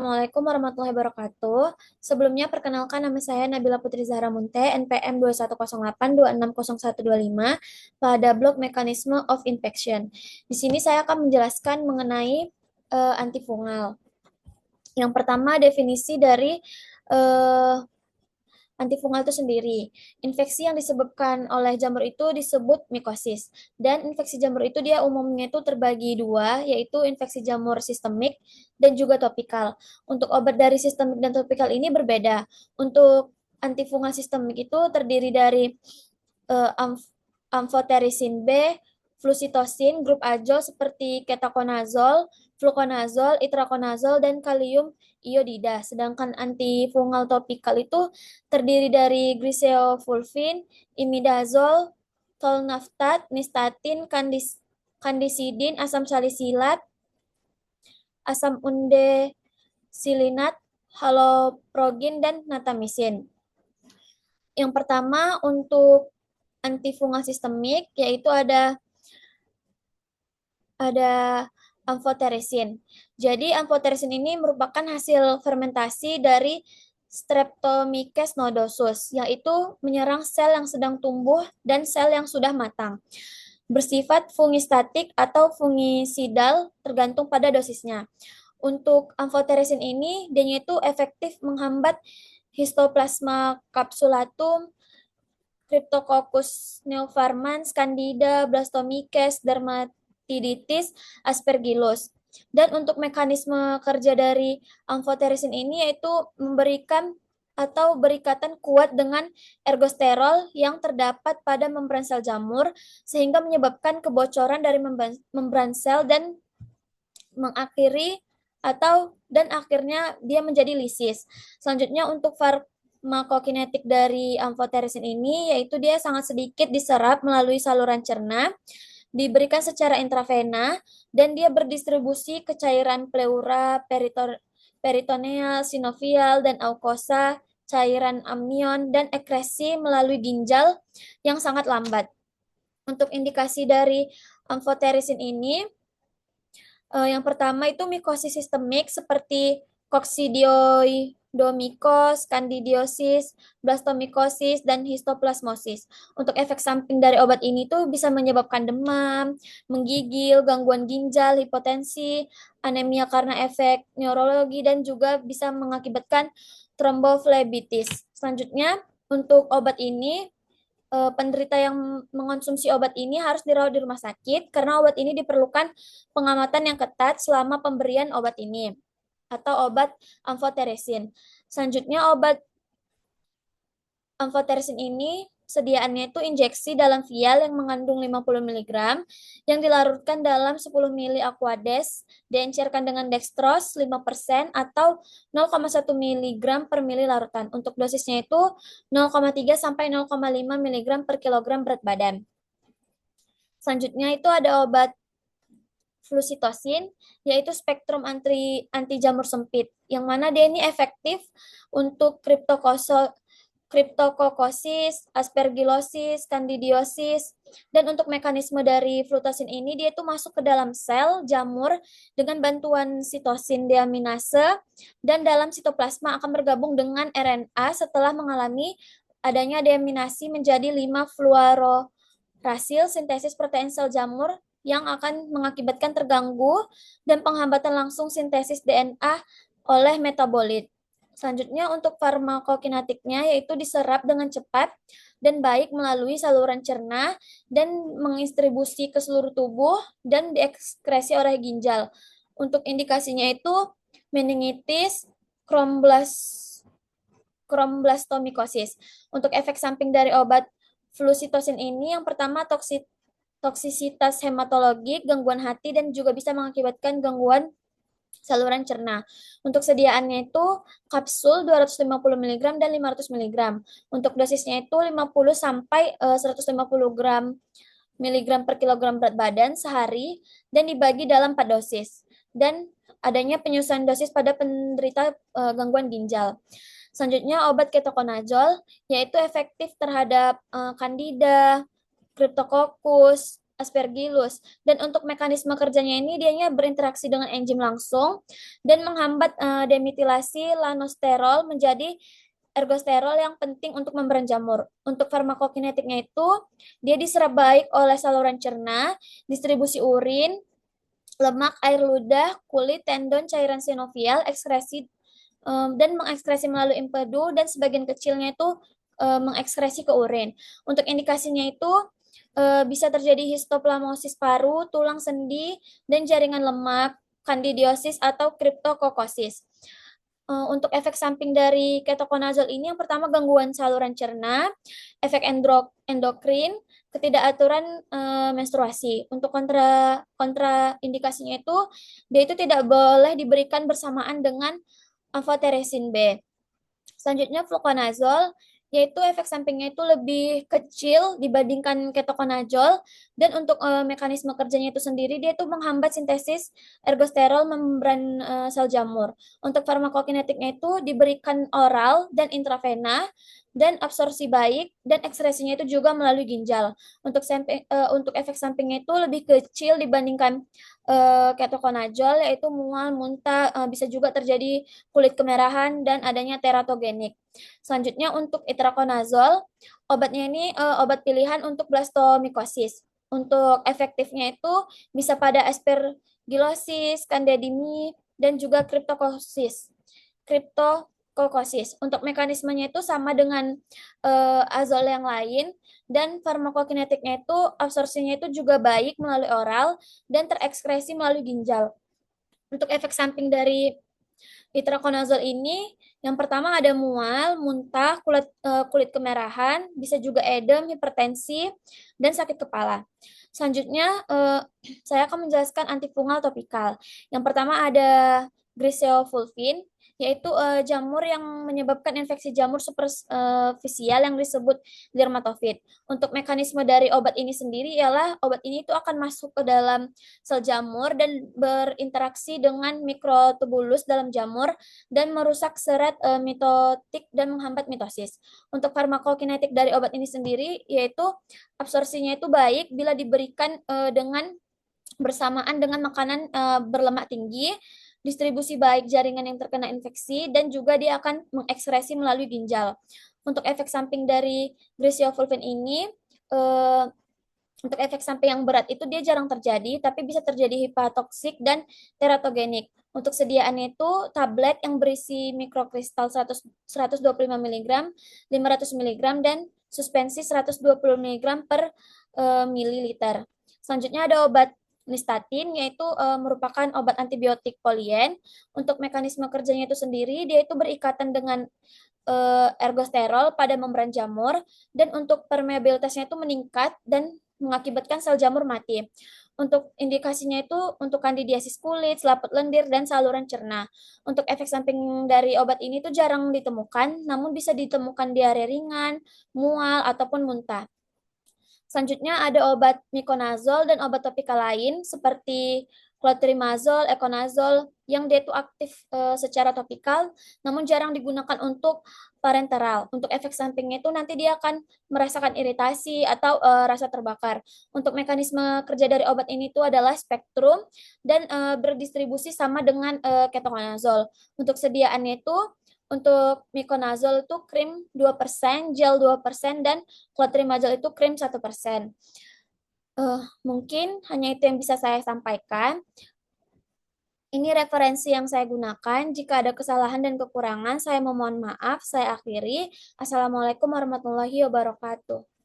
Assalamualaikum warahmatullahi wabarakatuh. Sebelumnya perkenalkan nama saya Nabila Putri Zahra Munte, NPM 2108 260125 pada blog Mechanism of Infection. Di sini saya akan menjelaskan mengenai antifungal. Yang pertama definisi dari eh, antifungal itu sendiri. Infeksi yang disebabkan oleh jamur itu disebut mikosis. Dan infeksi jamur itu dia umumnya itu terbagi dua, yaitu infeksi jamur sistemik dan juga topikal. Untuk obat dari sistemik dan topikal ini berbeda. Untuk antifungal sistemik itu terdiri dari eh, amf- amphotericin B, flusitosin, grup azol seperti ketoconazole, fluconazole, itraconazole, dan kalium iodida. Sedangkan antifungal topikal itu terdiri dari glyceofulvin, imidazole, tolnaftat, nystatin, kandisidin, asam salisilat, asam undesilinat, haloprogin, dan natamisin. Yang pertama untuk antifungal sistemik yaitu ada amphotericin. Jadi amphotericin ini merupakan hasil fermentasi dari Streptomyces nodosus, yaitu menyerang sel yang sedang tumbuh dan sel yang sudah matang. Bersifat fungistatik atau fungisidal tergantung pada dosisnya. Untuk amphotericin ini, dia itu efektif menghambat Histoplasma capsulatum, Cryptococcus neoformans, Candida, Blastomyces, Dermatiditis, Aspergillus. Dan untuk mekanisme kerja dari amphotericin ini yaitu memberikan atau berikatan kuat dengan ergosterol yang terdapat pada membran sel jamur sehingga menyebabkan kebocoran dari membran sel dan mengakhiri dan akhirnya dia menjadi lisis. Selanjutnya untuk farmakokinetik dari amphotericin ini yaitu dia sangat sedikit diserap melalui saluran cerna, diberikan secara intravena dan dia berdistribusi ke cairan pleura, peritoneal, sinovial dan aukosa, cairan amnion dan ekresi melalui ginjal yang sangat lambat. Untuk indikasi dari amphotericin ini yang pertama itu mikosis sistemik seperti koksidioidomikos, kandidiosis, blastomikosis, dan histoplasmosis. Untuk efek samping dari obat ini tuh bisa menyebabkan demam, menggigil, gangguan ginjal, hipotensi, anemia karena efek neurologi, dan juga bisa mengakibatkan tromboflebitis. Selanjutnya, untuk obat ini penderita yang mengonsumsi obat ini harus dirawat di rumah sakit karena obat ini diperlukan pengamatan yang ketat selama pemberian obat ini atau obat amphotericin. Selanjutnya obat amphotericin ini sediaannya itu injeksi dalam vial yang mengandung 50 mg yang dilarutkan dalam 10 ml aquades, diencerkan dengan dextrose 5% atau 0,1 mg per mili larutan. Untuk dosisnya itu 0,3 sampai 0,5 mg per kilogram berat badan. Selanjutnya itu ada obat flusitosin, yaitu spektrum anti jamur sempit, yang mana dia ini efektif untuk Cryptococcus, aspergillosis, candidiosis, dan untuk mekanisme dari flutosin ini dia itu masuk ke dalam sel jamur dengan bantuan sitosin deaminase dan dalam sitoplasma akan bergabung dengan RNA setelah mengalami adanya deaminasi menjadi 5 fluororasil sintesis protein sel jamur yang akan mengakibatkan terganggu dan penghambatan langsung sintesis DNA oleh metabolit. Selanjutnya untuk farmakokinetiknya yaitu diserap dengan cepat dan baik melalui saluran cerna dan mendistribusi ke seluruh tubuh dan diekskresi oleh ginjal. Untuk indikasinya itu meningitis, chromblastomikosis. Untuk efek samping dari obat flusitosin ini yang pertama toksisitas hematologik, gangguan hati, dan juga bisa mengakibatkan gangguan saluran cerna. Untuk sediaannya itu kapsul 250 mg dan 500 mg. Untuk dosisnya itu 50 sampai 150 gram miligram per kilogram berat badan sehari dan dibagi dalam 4 dosis. Dan adanya penyusuan dosis pada penderita gangguan ginjal. Selanjutnya obat ketoconazole yaitu efektif terhadap Candida, Cryptococcus, Aspergillus. Dan untuk mekanisme kerjanya ini dianya berinteraksi dengan enzim langsung dan menghambat demitilasi lanosterol menjadi ergosterol yang penting untuk membran jamur. Untuk farmakokinetiknya itu dia diserap baik oleh saluran cerna, distribusi urin, lemak, air ludah, kulit, tendon, cairan sinovial, ekskresi dan mengekskresi melalui empedu dan sebagian kecilnya itu mengekskresi ke urin. Untuk indikasinya itu bisa terjadi histoplamosis paru, tulang sendi, dan jaringan lemak, kandidiosis atau kriptokokosis. Untuk efek samping dari ketokonazol ini yang pertama gangguan saluran cerna, efek endokrin, ketidakaturan menstruasi. Untuk kontraindikasinya itu dia itu tidak boleh diberikan bersamaan dengan amphotericin B. Selanjutnya fluconazole, yaitu efek sampingnya itu lebih kecil dibandingkan ketoconazole dan untuk mekanisme kerjanya itu sendiri dia itu menghambat sintesis ergosterol membran sel jamur. Untuk farmakokinetiknya itu diberikan oral dan intravena dan absorpsi baik dan ekskresinya itu juga melalui ginjal. Untuk efek sampingnya itu lebih kecil dibandingkan ketoconazole yaitu mual, muntah, bisa juga terjadi kulit kemerahan dan adanya teratogenik. Selanjutnya untuk itraconazole, obatnya ini obat pilihan untuk blastomikosis. Untuk efektifnya itu bisa pada aspergillosis, candidemi, dan juga kriptokosis. Untuk mekanismenya itu sama dengan azol yang lain dan farmakokinetiknya itu absorpsinya itu juga baik melalui oral dan terekskresi melalui ginjal. Untuk efek samping dari itraconazole ini yang pertama ada mual, muntah, kulit kemerahan, bisa juga edem, hipertensi, dan sakit kepala. Selanjutnya saya akan menjelaskan antifungal topikal. Yang pertama ada Griseofulvin, yaitu jamur yang menyebabkan infeksi jamur superficial yang disebut dermatofit. Untuk mekanisme dari obat ini sendiri ialah obat ini itu akan masuk ke dalam sel jamur dan berinteraksi dengan mikrotubulus dalam jamur dan merusak serat mitotik dan menghambat mitosis. Untuk farmakokinetik dari obat ini sendiri yaitu absorpsinya itu baik bila diberikan dengan bersamaan dengan makanan berlemak tinggi, distribusi baik jaringan yang terkena infeksi, dan juga dia akan mengekskresi melalui ginjal. Untuk efek samping dari Griseofulvin ini, eh, untuk efek samping yang berat itu dia jarang terjadi, tapi bisa terjadi hepatotoksik dan teratogenik. Untuk sediaannya itu tablet yang berisi mikrokristal 125 mg, 500 mg, dan suspensi 120 mg per mililiter. Selanjutnya ada obat Nystatin, yaitu merupakan obat antibiotik polien. Untuk mekanisme kerjanya itu sendiri, dia itu berikatan dengan ergosterol pada membran jamur, dan untuk permeabilitasnya itu meningkat dan mengakibatkan sel jamur mati. Untuk indikasinya itu untuk kandidiasis kulit, selaput lendir, dan saluran cerna. Untuk efek samping dari obat ini tuh jarang ditemukan, namun bisa ditemukan diare ringan, mual, ataupun muntah. Selanjutnya ada obat miconazole dan obat topikal lain seperti clotrimazole, econazole yang dia itu aktif secara topikal namun jarang digunakan untuk parenteral. Untuk efek sampingnya itu nanti dia akan merasakan iritasi atau rasa terbakar. Untuk mekanisme kerja dari obat ini itu adalah spektrum dan berdistribusi sama dengan ketoconazole. Untuk sediaannya itu untuk miconazole itu krim 2%, gel 2%, dan clotrimazole itu krim 1%. Mungkin hanya itu yang bisa saya sampaikan. Ini referensi yang saya gunakan. Jika ada kesalahan dan kekurangan, saya memohon maaf. Saya akhiri. Assalamualaikum warahmatullahi wabarakatuh.